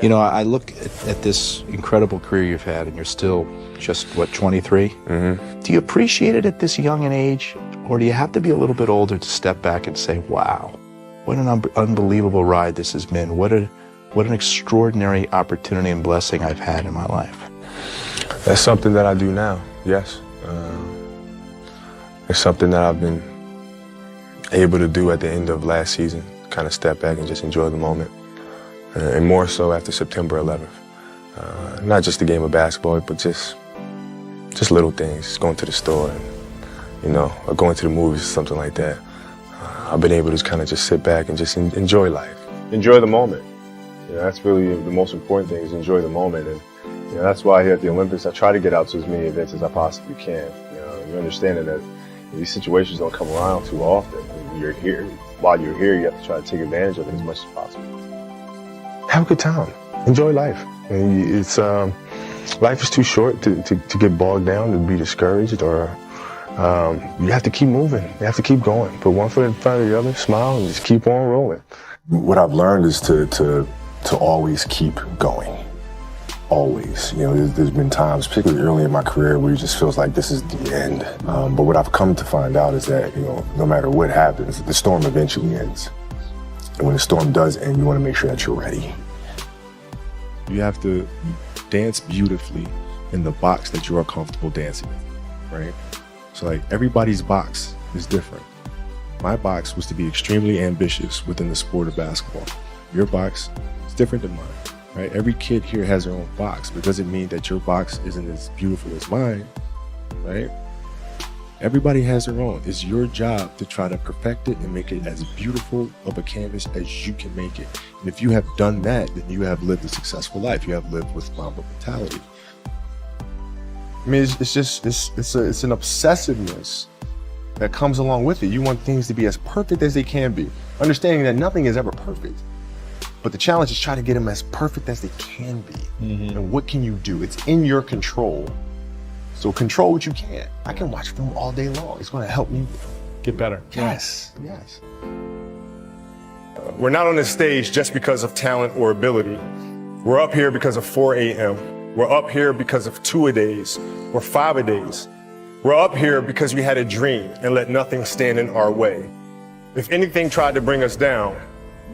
You know, I look at this incredible career you've had, and you're still just, what, 23? Mm-hmm. Do you appreciate it at this young an age, or do you have to be a little bit older to step back and say, wow, what an unbelievable ride this has been. What an extraordinary opportunity and blessing I've had in my life. That's something that I do now, yes. It's something that I've been able to do at the end of last season, kind of step back and just enjoy the moment. And more so after September 11th. Not just the game of basketball, but just little things, just going to the store and, you know, or going to the movies or something like that. I've been able to kind of just sit back and just enjoy life. Enjoy the moment. You know, that's really the most important thing, is enjoy the moment. And you know, that's why here at the Olympics, I try to get out to as many events as I possibly can. You know, you understand that these situations don't come around too often. You're here. While you're here, you have to try to take advantage of it as much as possible. Have a good time. Enjoy life. And it's life is too short to get bogged down, to be discouraged, or you have to keep moving. You have to keep going. Put one foot in front of the other, smile, and just keep on rolling. What I've learned is to always keep going. Always. You know, there's been times, particularly early in my career, where it just feels like this is the end. But what I've come to find out is that, you know, no matter what happens, the storm eventually ends. And when the storm does end, you want to make sure that you're ready. You have to dance beautifully in the box that you are comfortable dancing in, right? So like, everybody's box is different. My box was to be extremely ambitious within the sport of basketball. Your box is different than mine, right? Every kid here has their own box, but it doesn't mean that your box isn't as beautiful as mine, right? Everybody has their own. It's your job to try to perfect it and make it as beautiful of a canvas as you can make it. And if you have done that, then you have lived a successful life. You have lived with Mamba mentality. I mean, it's an obsessiveness that comes along with it. You want things to be as perfect as they can be, understanding that nothing is ever perfect. But the challenge is try to get them as perfect as they can be. Mm-hmm. And what can you do? It's in your control. So control what you can. I can watch film all day long. It's going to help me get better. Yes, yes. We're not on this stage just because of talent or ability. We're up here because of 4 a.m. We're up here because of 2-a-days or 5-a-days. We're up here because we had a dream and let nothing stand in our way. If anything tried to bring us down,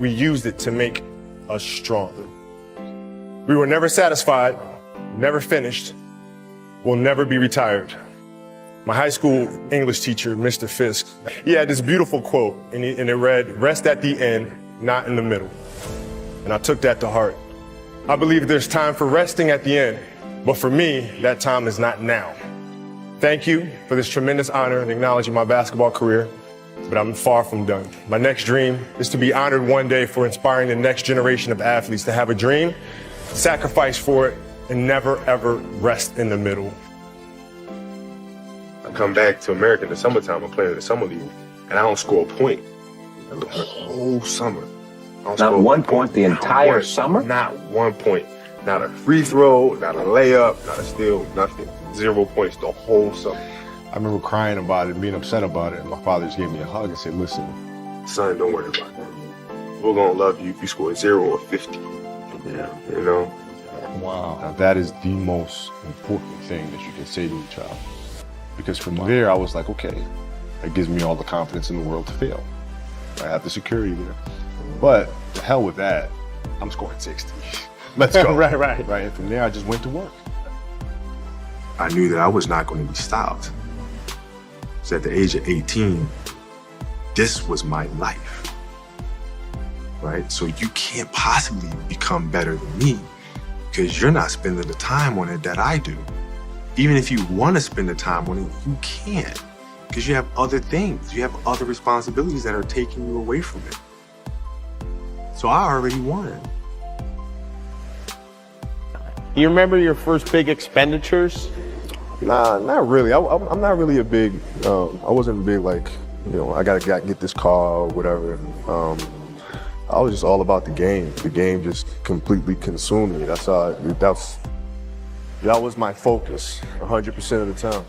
we used it to make us stronger. We were never satisfied, never finished. Will never be retired. My high school English teacher, Mr. Fisk, he had this beautiful quote, and it read, "Rest at the end, not in the middle." And I took that to heart. I believe there's time for resting at the end, but for me, that time is not now. Thank you for this tremendous honor in acknowledging my basketball career, but I'm far from done. My next dream is to be honored one day for inspiring the next generation of athletes to have a dream, sacrifice for it, and never, ever rest in the middle. I come back to America in the summertime, I'm playing in the summer league, and I don't score a point the whole summer. Not one point the entire summer? Not 1 point. Not a free throw, not a layup, not a steal, nothing. 0 points the whole summer. I remember crying about it, being upset about it, and my father just gave me a hug and said, listen. Son, don't worry about it. We're gonna love you if you score 0 or 50. Yeah. You know? Wow. Now that is the most important thing that you can say to a child. Because from there, I was like, okay, that gives me all the confidence in the world to fail. I have the security there. But to hell with that, I'm scoring 60. Let's go. Right. And from there, I just went to work. I knew that I was not going to be stopped. So at the age of 18, this was my life, right? So you can't possibly become better than me because you're not spending the time on it that I do. Even if you want to spend the time on it, you can't because you have other things. You have other responsibilities that are taking you away from it. So I already won. You remember your first big expenditures? Nah, not really. I'm not really a big, I wasn't big like, you know, I gotta get this car or whatever. I was just all about the game. The game just completely consumed me. That was my focus 100% of the time.